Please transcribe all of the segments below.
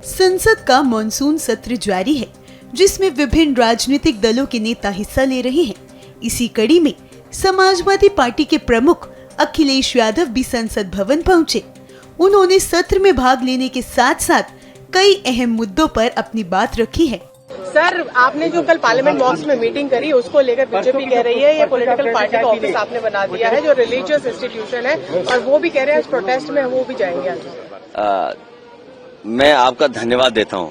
संसद का मॉनसून सत्र जारी है, जिसमें विभिन्न राजनीतिक दलों के नेता हिस्सा ले रहे हैं। इसी कड़ी में समाजवादी पार्टी के प्रमुख अखिलेश यादव भी संसद भवन पहुंचे। उन्होंने सत्र में भाग लेने के साथ साथ कई अहम मुद्दों पर अपनी बात रखी है। सर, आपने जो कल पार्लियामेंट बॉक्स में मीटिंग करी, उसको लेकर बीजेपी कह रही है ये पॉलिटिकल पार्टी का ऑफिस आपने बना दिया है, जो रिलीजियस इंस्टीट्यूशन है, और वो भी कह रहे हैं इस प्रोटेस्ट में वो भी जाएंगे आज। मैं आपका धन्यवाद देता हूं।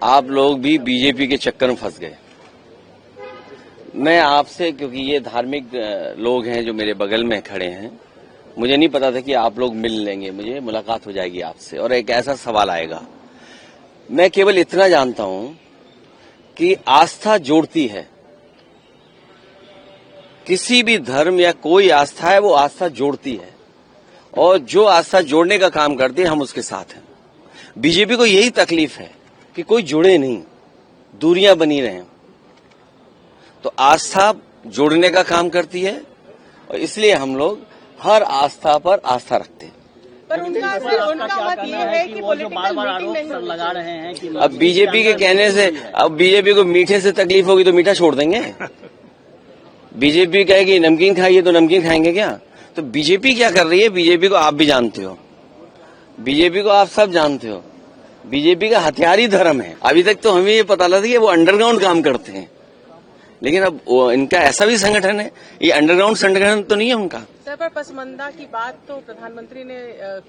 आप लोग भी बीजेपी के चक्कर में फंस गए। मैं आपसे, क्योंकि ये धार्मिक लोग हैं जो मेरे बगल में खड़े हैं, मुझे नहीं पता था कि आप लोग मिल लेंगे, मुझे मुलाकात हो जाएगी आपसे और एक ऐसा सवाल आएगा। मैं केवल इतना जानता हूं कि आस्था जोड़ती है। किसी भी धर्म या कोई आस्था है, वो आस्था जोड़ती है, और जो आस्था जोड़ने का काम करती है हम उसके साथ हैं। बीजेपी को यही तकलीफ है कि कोई जुड़े नहीं, दूरियां बनी रहें। तो आस्था जोड़ने का काम करती है, और इसलिए हम लोग हर आस्था पर आस्था रखते हैं। पर उनका मत ये है कि पॉलिटिकल मीटिंग नहीं लगा रहे हैं कि अब बीजेपी के कहने से, अब बीजेपी को मीठे से तकलीफ होगी तो मीठा छोड़ देंगे। बीजेपी कहेगी नमकीन खाइए तो नमकीन खाएंगे क्या? तो बीजेपी क्या कर रही है, बीजेपी को आप भी जानते हो, बीजेपी को आप सब जानते हो। बीजेपी का हथियार ही धर्म है। अभी तक तो हमें ये पता लगा कि वो अंडरग्राउंड काम करते हैं, लेकिन अब इनका ऐसा भी संगठन है, ये अंडरग्राउंड संगठन तो नहीं है उनका। सर, पर पसमंदा की बात तो प्रधानमंत्री ने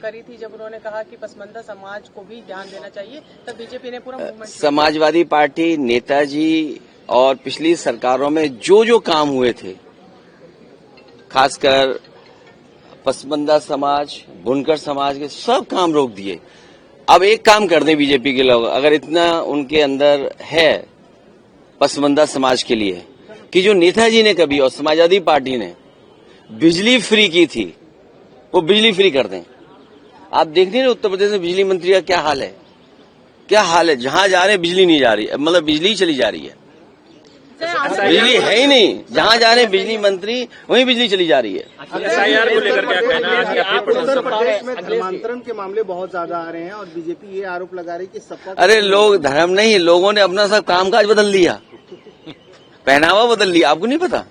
करी थी, जब उन्होंने कहा कि पसमंदा समाज को भी ध्यान देना चाहिए, तब बीजेपी ने पूरा मूवमेंट। समाजवादी पार्टी, नेताजी और पिछली सरकारों में जो जो काम हुए थे, खासकर पसमंदा समाज, बुनकर समाज के सब काम रोक दिए। अब एक काम कर दें बीजेपी के लोग, अगर इतना उनके अंदर है पसमंदा समाज के लिए, कि जो नेताजी ने कभी और समाजवादी पार्टी ने बिजली फ्री की थी, वो बिजली फ्री कर दें। आप देख रहे हैं उत्तर प्रदेश में बिजली मंत्री का क्या हाल है, क्या हाल है। जहां जा रहे हैं बिजली नहीं जा रही, मतलब बिजली चली जा रही है, बिजली है ही नहीं। जहां जा रहे हैं बिजली मंत्री, वहीं बिजली चली जा रही है। एसआईआर को लेकर क्या कहना है? उत्तर प्रदेश में धर्मांतरण के मामले बहुत ज्यादा आ रहे हैं और बीजेपी ये आरोप लगा रही है कि सबका। अरे लोग धर्म नहीं, लोगों ने अपना सब कामकाज बदल दिया, पहनावा बदल लिया। आपको नहीं पता,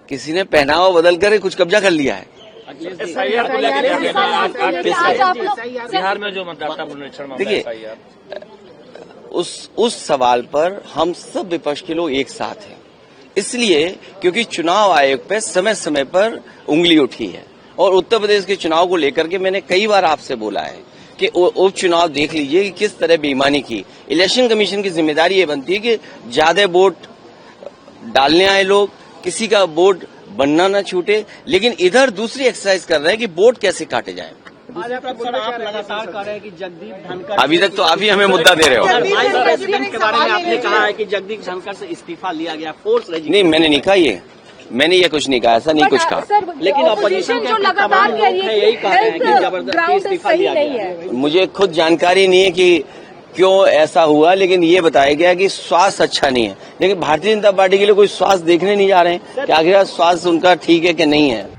किसी ने पहनावा बदल कर कुछ कब्जा कर लिया है। एसआईआर को लेकर क्या कहना है? बिहार में जो मतदाता पुनरीक्षण, देखिए उस सवाल पर हम सब विपक्ष के लोग एक साथ हैं, इसलिए क्योंकि चुनाव आयोग पे समय समय पर उंगली उठी है, और उत्तर प्रदेश के चुनाव को लेकर के मैंने कई बार आपसे बोला है कि उपचुनाव देख लीजिए कि किस तरह बेईमानी की। इलेक्शन कमीशन की जिम्मेदारी ये बनती है कि ज्यादा वोट डालने आए लोग, किसी का वोट बनना न छूटे, लेकिन इधर दूसरी एक्सरसाइज कर रहे हैं कि वोट कैसे काटे जाए। आज आप लगातार कह रहे हैं कि जगदीप धनखड़, अभी तक तो आप ही हमें मुद्दा दे रहे हो। वाइस प्रेसिडेंट के बारे में आपने कहा है कि जगदीप धनखड़ से इस्तीफा लिया गया, फोर्स रेजिग्नेशन। नहीं, मैंने नहीं कहा, मैंने ये कुछ नहीं कहा, ऐसा नहीं कुछ कहा। लेकिन अपोजिशन के तमाम लोग हैं यही कह रहे हैं कि जबरदस्ती इस्तीफा लिया गया। मुझे खुद जानकारी नहीं है कि क्यों ऐसा हुआ, लेकिन ये बताया गया कि स्वास्थ्य अच्छा नहीं है। लेकिन भारतीय जनता पार्टी के लिए कोई स्वास्थ्य देखने नहीं जा रहे हैं कि आखिर स्वास्थ्य उनका ठीक है कि नहीं है।